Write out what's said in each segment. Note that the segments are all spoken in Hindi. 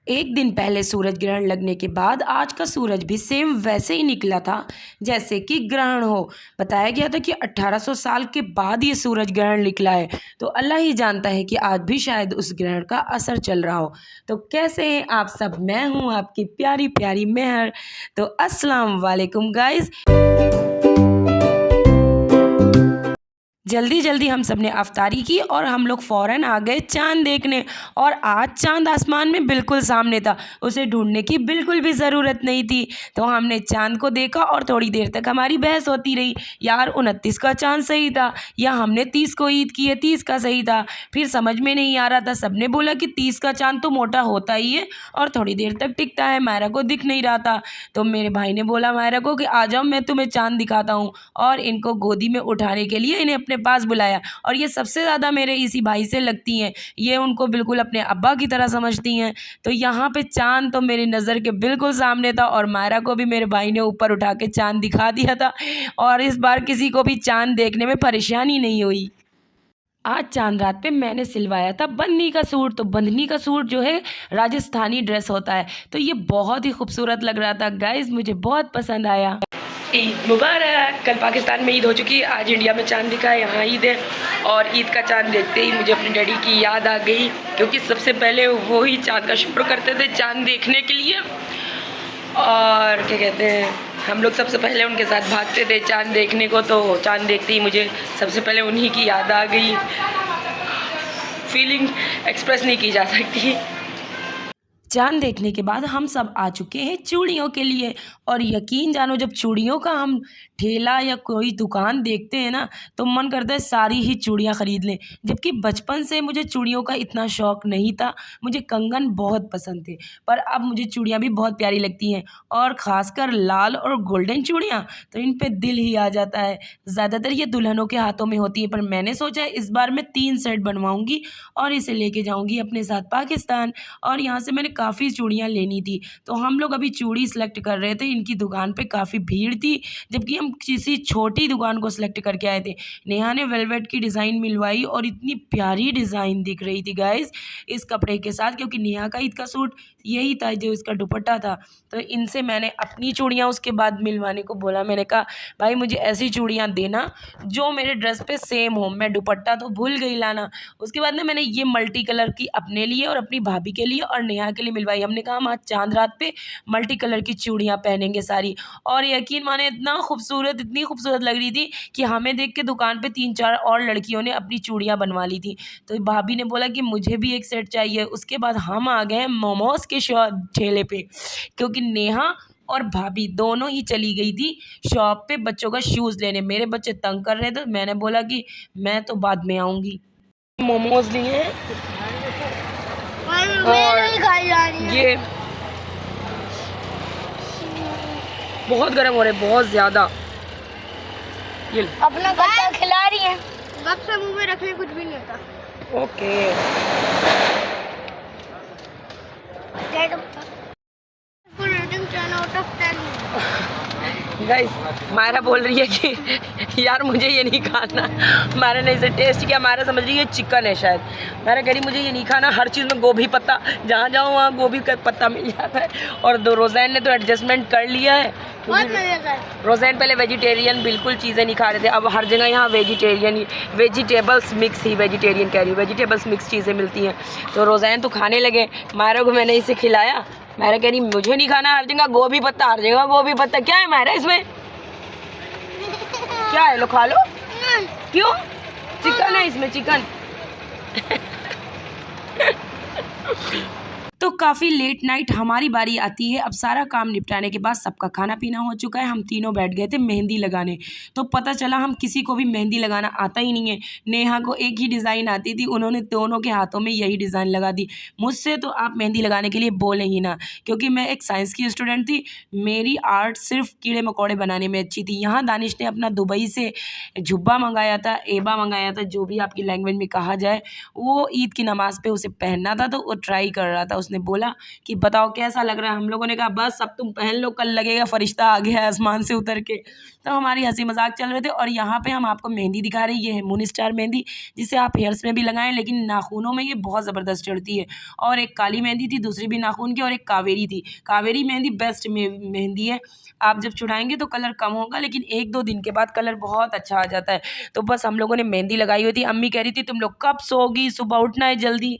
एक दिन पहले सूरज ग्रहण लगने के बाद आज का सूरज भी सेम वैसे ही निकला था जैसे कि ग्रहण हो। बताया गया था कि 1800 साल के बाद ये सूरज ग्रहण निकला है। तो अल्लाह ही जानता है कि आज भी शायद उस ग्रहण का असर चल रहा हो। तो कैसे हैं आप सब? मैं हूँ आपकी प्यारी प्यारी मेहर। तो अस्सलाम वालेकुम गाइस। जल्दी जल्दी हम सब ने अफ्तारी की और हम लोग फ़ौरन आ गए चाँद देखने। और आज चाँद आसमान में बिल्कुल सामने था, उसे ढूंढने की बिल्कुल भी ज़रूरत नहीं थी। तो हमने चाँद को देखा और थोड़ी देर तक हमारी बहस होती रही, यार 29 का चाँद सही था या हमने 30 को ईद की है 30 का सही था। फिर समझ में नहीं आ रहा था, सबने बोला कि 30 का चाँद तो मोटा होता ही है और थोड़ी देर तक टिकता है, मायरा को दिख नहीं रहा था। तो मेरे भाई ने बोला मायरा को कि आ जाओ मैं तुम्हें चाँद दिखाता हूँ, और इनको गोदी में उठाने के लिए इन्हें अपने पास बुलाया। और ये सबसे ज़्यादा मेरे इसी भाई से लगती हैं, ये उनको बिल्कुल अपने अब्बा की तरह समझती हैं। तो यहाँ पे चाँद तो मेरी नज़र के बिल्कुल सामने था और मायरा को भी मेरे भाई ने ऊपर उठा के चाँद दिखा दिया था। और इस बार किसी को भी चाँद देखने में परेशानी नहीं हुई। आज चाँद रात पे मैंने सिलवाया था बंदनी का सूट। तो बंदनी का सूट जो है राजस्थानी ड्रेस होता है, तो ये बहुत ही खूबसूरत लग रहा था गाइस, मुझे बहुत पसंद आया। ईद मुबारक। कल पाकिस्तान में ईद हो चुकी है, आज इंडिया में चाँद दिखा है, यहाँ ईद है। और ईद का चाँद देखते ही मुझे अपने डैडी की याद आ गई, क्योंकि सबसे पहले वो ही चाँद का शुक्र करते थे चाँद देखने के लिए। और क्या कहते हैं, हम लोग सबसे पहले उनके साथ भागते थे चाँद देखने को। तो चाँद देखते ही मुझे सबसे पहले उन्हीं की याद आ गई। फीलिंग एक्सप्रेस नहीं की जा सकती। चाँद देखने के बाद हम सब आ चुके हैं चूड़ियों के लिए। और यकीन जानो, जब चूड़ियों का हम ठेला या कोई दुकान देखते हैं ना, तो मन करता है सारी ही चूड़ियाँ ख़रीद लें। जबकि बचपन से मुझे चूड़ियों का इतना शौक़ नहीं था, मुझे कंगन बहुत पसंद थे, पर अब मुझे चूड़ियाँ भी बहुत प्यारी लगती हैं। और ख़ासकर लाल और गोल्डन चूड़ियाँ, तो इन पे दिल ही आ जाता है। ज़्यादातर ये दुल्हनों के हाथों में होती है, पर मैंने सोचा इस बार मैं 3 सेट बनवाऊँगी और इसे लेके जाऊँगी अपने साथ पाकिस्तान। और यहाँ से मैंने काफ़ी चूड़ियाँ लेनी थी, तो हम लोग अभी चूड़ी सेलेक्ट कर रहे थे। इनकी दुकान पे काफ़ी भीड़ थी, जबकि हम किसी छोटी दुकान को सेलेक्ट करके आए थे। नेहा ने वेलवेट की डिज़ाइन मिलवाई और इतनी प्यारी डिज़ाइन दिख रही थी गाइस इस कपड़े के साथ, क्योंकि नेहा का ईद का सूट यही था जो इसका दुपट्टा था। तो इनसे मैंने अपनी चूड़ियाँ उसके बाद मिलवाने को बोला। मैंने कहा भाई मुझे ऐसी चूड़ियाँ देना जो मेरे ड्रेस पे सेम हो, मैं दुपट्टा तो भूल गई लाना। उसके बाद ना मैंने ये मल्टी कलर की अपने लिए और अपनी भाभी के लिए और नेहा के लिए मिलवाई। हमने कहा हम आज चाँद रात पे मल्टी कलर की चूड़ियाँ पहनेंगे सारी। और यकीन माने इतना खूबसूरत, इतनी खूबसूरत लग रही थी कि हमें देख के दुकान पे 3-4 और लड़कियों ने अपनी चूड़ियाँ बनवा ली थी। तो भाभी ने बोला कि मुझे भी एक सेट चाहिए। उसके बाद हम आ गए मोमोज़ के ठेले पे, क्योंकि नेहा और भाभी दोनों ही चली गई थी शॉप पे बच्चों का शूज़ लेने। मेरे बच्चे तंग कर रहे थे, मैंने बोला कि मैं तो बाद में आऊँगी। मोमोज़ लिए हैं और ये बहुत गर्म हो रहे, बहुत ज़्यादा। ये अपना गत्ता खिला रही है, वक्त से मुंह में रखने कुछ भी नहीं होता। ओके। गाइस मायरा बोल रही है कि यार मुझे ये नहीं खाना। मायरा ने इसे टेस्ट किया, मायरा समझ रही है चिकन है शायद। मायरा कह रही मुझे ये नहीं खाना, हर चीज़ में गोभी पत्ता, जहाँ जाओ वहाँ गोभी का पत्ता मिल जाता है। और दो रोज़ैन ने तो एडजस्टमेंट कर लिया है, रोज़ैन पहले वेजिटेरियन बिल्कुल चीज़ें नहीं खा रहे थे, अब हर जगह यहाँ वेजिटेरियन ही, वेजिटेबल्स मिक्स ही, वेजिटेरियन कह रही हूँ, वेजिटेबल्स मिक्स चीज़ें मिलती हैं। तो रोज़ैन तो खाने लगे, मायरा को मैंने इसे खिलाया। मायरा कह रही मुझे नहीं खाना, हर जगह गोभी पत्ता, हर जगह गोभी पत्ता। क्या है मायरा इसमें, क्या है? लो खा लो। क्यों? चिकन है इसमें, चिकन। तो काफ़ी लेट नाइट हमारी बारी आती है। अब सारा काम निपटाने के बाद सबका खाना पीना हो चुका है, हम तीनों बैठ गए थे मेहंदी लगाने। तो पता चला हम किसी को भी मेहंदी लगाना आता ही नहीं है। नेहा को एक ही डिज़ाइन आती थी, उन्होंने दोनों के हाथों में यही डिज़ाइन लगा दी। मुझसे तो आप मेहंदी लगाने के लिए बोले ही ना, क्योंकि मैं एक साइंस की स्टूडेंट थी, मेरी आर्ट सिर्फ कीड़े मकोड़े बनाने में अच्छी थी। यहाँ दानिश ने अपना दुबई से जुब्बा मंगाया था, एबा मंगाया था, जो भी आपकी लैंग्वेज में कहा जाए। वो ईद की नमाज़ पे उसे पहनना था, तो वो ट्राई कर रहा था। उसने उसने बोला कि बताओ कैसा लग रहा है। हम लोगों ने कहा बस अब तुम पहन लो, कल लगेगा फरिश्ता आ गया है आसमान से उतर के। तो हमारी हंसी मजाक चल रहे थे। और यहाँ पे हम आपको मेहंदी दिखा रहे हैं, ये है मून स्टार मेहंदी, जिसे आप हेयर्स में भी लगाएं, लेकिन नाखूनों में ये बहुत ज़बरदस्त चढ़ती है। और एक काली मेहंदी थी, दूसरी भी नाखून की, और एक कावेरी थी। कावेरी मेहंदी बेस्ट मेहंदी है, आप जब छुड़ाएंगे तो कलर कम होगा, लेकिन 1-2 दिन के बाद कलर बहुत अच्छा आ जाता है। तो बस हम लोगों ने मेहंदी लगाई हुई थी। अम्मी कह रही थी तुम लोग कब सोओगी, सुबह उठना है जल्दी।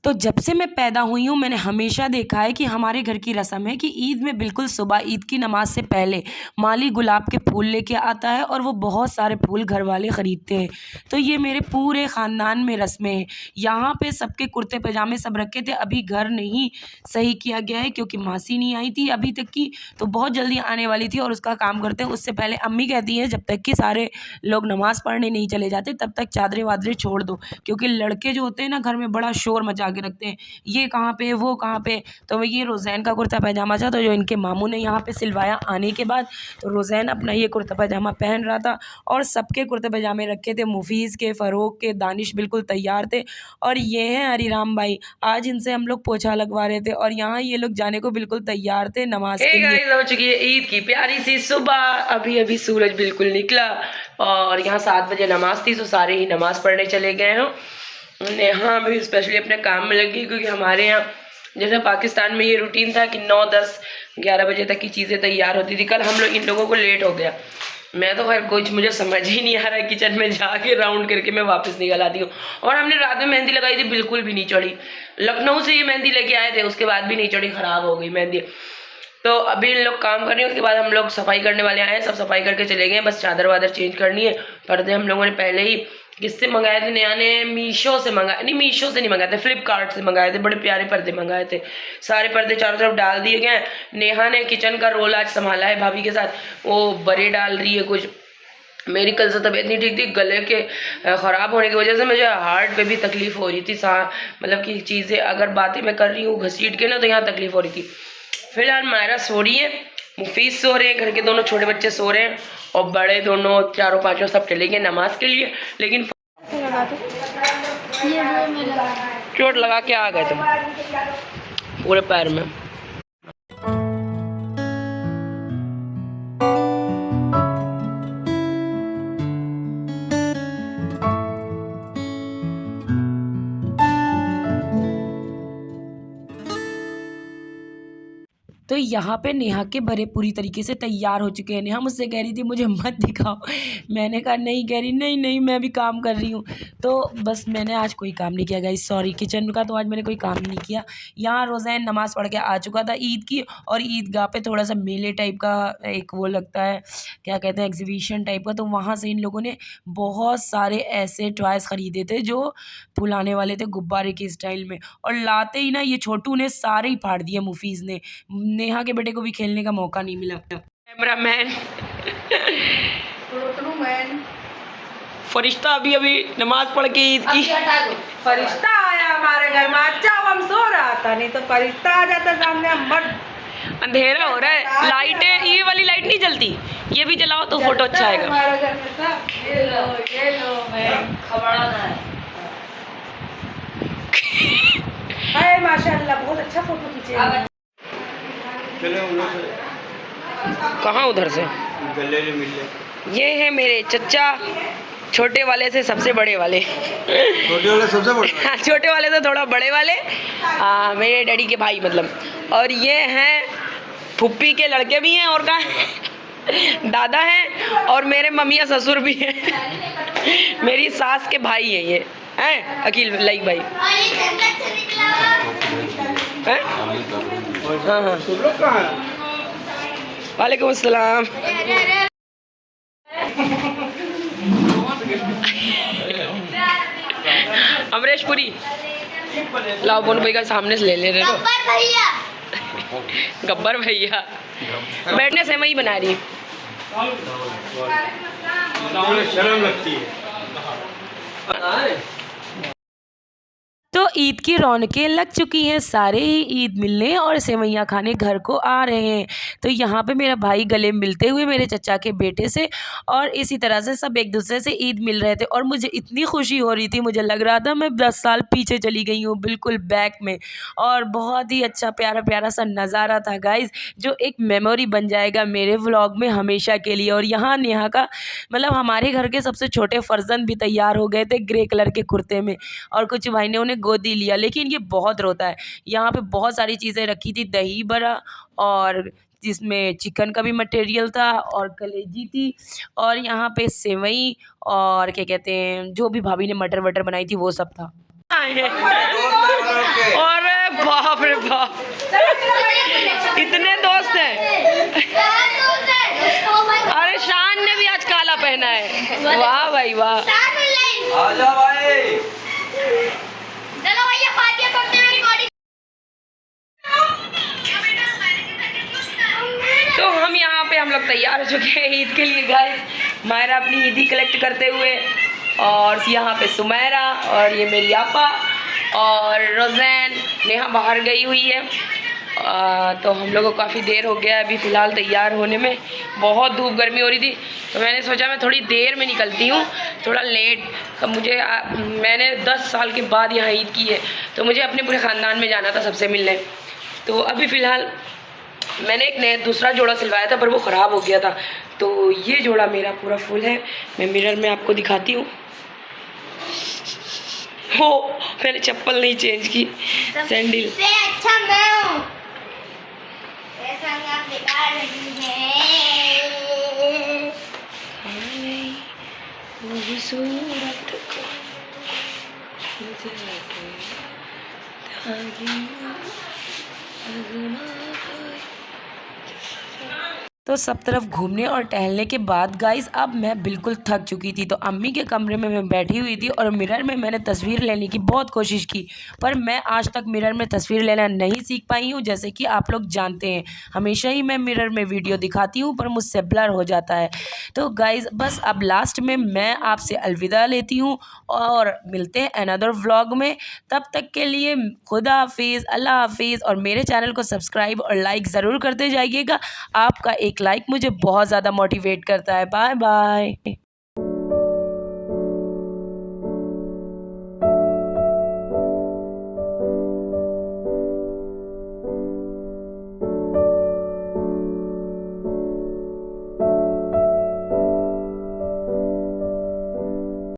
तो जब से मैं पैदा हुई हूँ मैंने हमेशा देखा है कि हमारे घर की रस्म है कि ईद में बिल्कुल सुबह ईद की नमाज से पहले माली गुलाब के फूल लेके आता है, और वो बहुत सारे फूल घर वाले ख़रीदते हैं। तो ये मेरे पूरे ख़ानदान में रस्में हैं। यहाँ पे सबके कुर्ते पजामे सब रखे थे, अभी घर नहीं सही किया गया है क्योंकि मासी नहीं आई थी अभी तक की, तो बहुत जल्दी आने वाली थी और उसका काम करते हैं। उससे पहले अम्मी कहती हैं जब तक कि सारे लोग नमाज़ पढ़ने नहीं चले जाते तब तक चादरें वादरें छोड़ दो, क्योंकि लड़के जो होते हैं ना घर में बड़ा शोर मचा के रखते हैं, ये कहाँ पे वो कहाँ पे। तो ये रोज़ैन का कुर्ता पैजामा था, तो जो इनके मामू ने यहाँ पे सिलवाया आने के बाद, तो रोज़ैन अपना ये कुर्ता पैजामा पहन रहा था और सबके कुर्ते पैजामे रखे थे, मुफीज़ के, फ़ारूक के, दानिश बिल्कुल तैयार थे। और ये हैं हरीराम भाई, आज इनसे हम लोग पोछा लगवा रहे थे और यहाँ ये लोग जाने को बिल्कुल तैयार थे नमाज के लिए। हो चुकी है ईद की प्यारी सी सुबह, अभी अभी सूरज बिल्कुल निकला और यहाँ 7 बजे नमाज थी, तो सारे ही नमाज पढ़ने चले गए हों। नेहा भी स्पेशली अपने काम में लगी, क्योंकि हमारे यहाँ जैसे पाकिस्तान में ये रूटीन था कि 9, 10, 11 बजे तक की चीज़ें तैयार होती थी। कल हम लोग इन लोगों को लेट हो गया, मैं तो खैर कुछ मुझे समझ ही नहीं आ रहा है, किचन में जाके राउंड करके मैं वापस निकल आती हूँ। और हमने रात में मेहंदी लगाई थी, बिल्कुल भी नहीं चढ़ी। लखनऊ से ये मेहंदी लेके आए थे, उसके बाद भी नहीं चढ़ी, ख़राब हो गई मेहंदी। तो अभी इन लोग काम कर रहे हैं, उसके बाद हम लोग सफाई करने वाले आए हैं, सब सफाई करके चले गए, बस चादर वादर चेंज करनी है। पर्दे हम लोगों ने पहले ही किससे मंगाए थे, नया ने मीशो से मंगाए, नहीं मीशो से नहीं मंगाए थे, फ्लिपकार्ट से मंगाए थे, बड़े प्यारे पर्दे मंगाए थे। सारे पर्दे चारों तरफ डाल दिए गए। नेहा ने किचन का रोल आज संभाला है भाभी के साथ, वो बड़े डाल रही है कुछ। मेरी कल से तबीयत नहीं ठीक थी, गले के ख़राब होने की वजह से मुझे हार्ट पे भी तकलीफ़ हो रही थी, मतलब कि चीज़ें अगर बातें मैं कर रही हूँ घसीट के ना, तो यहाँ तकलीफ़ हो रही थी। फिलहाल मायरा सो रही है, मुफीज सो रहे हैं, घर के दोनों छोटे बच्चे सो रहे हैं, और बड़े दोनों चारों पांचों सब चले गए नमाज के लिए। लेकिन चोट लगा के आ गए तुम पूरे पैर में। तो यहाँ पे नेहा के बड़े पूरी तरीके से तैयार हो चुके हैं। नेहा मुझसे कह रही थी मुझे मत दिखाओ, मैंने कहा नहीं, कह रही नहीं नहीं मैं भी काम कर रही हूँ। तो बस मैंने आज कोई काम नहीं किया गाइस, सॉरी, किचन का तो आज मैंने कोई काम ही नहीं किया। यहाँ रोज़ैन नमाज़ पढ़ के आ चुका था ईद की, और ईदगाह पे थोड़ा सा मेले टाइप का एक वो लगता है, क्या कहते हैं, एग्जीबिशन टाइप का, तो वहाँ से इन लोगों ने बहुत सारे ऐसे टॉयज़ ख़रीदे थे जो फुलाने वाले थे गुब्बारे के स्टाइल में, और लाते ही ना ये छोटू ने सारे ही फाड़ दिए मुफीज़ ने। नेहा के बेटे को भी खेलने का मौका नहीं मिला। कैमरामैन फरिश्ता अभी अभी नमाज पढ़ के ईद की, फरिश्ता आया हमारे घर में, अच्छा हम सो रहा था, नहीं तो फरिश्ता आ जाता सामने, हम मर। अंधेरा हो रहा है, लाइटें, ये वाली लाइट नहीं जलती, ये भी जलाओ तो फोटो अच्छा आएगा। हमारे घर में सब ये लो मैं खबड़ा है माशाल्लाह, बहुत अच्छा फोटो खींचे। कहाँ उधर से? ये है मेरे चचा, छोटे वाले से सबसे बड़े वाले, छोटे वाले सबसे बड़े छोटे वाले से थोड़ा बड़े वाले, मेरे डैडी के भाई मतलब। और ये हैं फुप्पी के लड़के भी हैं, और कहाँ दादा हैं, और मेरे मम्मी ससुर भी हैं, मेरी सास के भाई हैं ये हैं, अकील लाइक भाई हैं। हाँ हाँ, वालेकुम अस्सलाम। अमरेश पुरी लाओ, बोन भाई का सामने से ले रहे हो। गब्बर भैया बैठने से मैं ही बना रही, शर्म लगती है। तो ईद की रौनकें लग चुकी हैं, सारे ही ईद मिलने और सेवइयाँ खाने घर को आ रहे हैं। तो यहाँ पे मेरा भाई गले मिलते हुए मेरे चचा के बेटे से, और इसी तरह से सब एक दूसरे से ईद मिल रहे थे और मुझे इतनी खुशी हो रही थी, मुझे लग रहा था मैं 10 साल पीछे चली गई हूँ, बिल्कुल बैक में। और बहुत ही अच्छा प्यारा प्यारा सा नज़ारा था गाइज़, जो एक मेमोरी बन जाएगा मेरे व्लॉग में हमेशा के लिए। और यहाँ नेहा का मतलब हमारे घर के सबसे छोटे फर्जंद भी तैयार हो गए थे ग्रे कलर के कुर्ते में, और कुछ भाई ने उन्हें गोदी लिया, लेकिन ये बहुत रोता है। यहाँ पे बहुत सारी चीज़ें रखी थी, दही बड़ा और जिसमें चिकन का भी मटेरियल था और कलेजी थी, और यहाँ पे सेवई और क्या कहते हैं जो भी भाभी ने मटर वटर बनाई थी वो सब था। और बाप रे बाप, इतने दोस्त हैं। अरे शान ने भी आज काला पहना है, वाह भाई वाह। आजा भाई। चलो भैया फातिया पढ़ते हैं रिकॉर्डिंग। तो हम यहाँ पे हम लोग तैयार हो चुके हैं ईद के लिए गाइस। मायरा अपनी ईदी कलेक्ट करते हुए, और यहाँ पे सुमैरा और ये मेरी आपा और रोज़ैन, नेहा बाहर गई हुई है। तो हम लोगों को काफ़ी देर हो गया है अभी फ़िलहाल तैयार होने में, बहुत धूप गर्मी हो रही थी, तो मैंने सोचा मैं थोड़ी देर में निकलती हूँ, थोड़ा लेट। तो मैंने 10 साल के बाद यहाँ ईद की है, तो मुझे अपने पूरे ख़ानदान में जाना था सबसे मिलने। तो अभी फ़िलहाल मैंने एक नया दूसरा जोड़ा सिलवाया था पर वो ख़राब हो गया था, तो ये जोड़ा मेरा पूरा फुल है। मैं मिरर में आपको दिखाती हूँ। हो, मैंने चप्पल नहीं चेंज की, सैंडल। से अच्छा मैं हूँ, ऐसा आप बेकार नहीं है। खूबसूरत को तो सब तरफ घूमने और टहलने के बाद गाइस अब मैं बिल्कुल थक चुकी थी, तो अम्मी के कमरे में मैं बैठी हुई थी और मिरर में मैंने तस्वीर लेने की बहुत कोशिश की, पर मैं आज तक मिरर में तस्वीर लेना नहीं सीख पाई हूँ। जैसे कि आप लोग जानते हैं हमेशा ही मैं मिरर में वीडियो दिखाती हूँ पर मुझसे ब्लर हो जाता है। तो गाइस बस अब लास्ट में मैं आपसे अलविदा लेती हूँ और मिलते हैं अनदर व्लॉग में। तब तक के लिए खुदा हाफिज़, अल्लाह हाफिज़, और मेरे चैनल को सब्सक्राइब और लाइक ज़रूर करते जाइएगा। आपका एक लाइक मुझे बहुत ज़्यादा मोटिवेट करता है। Bye bye.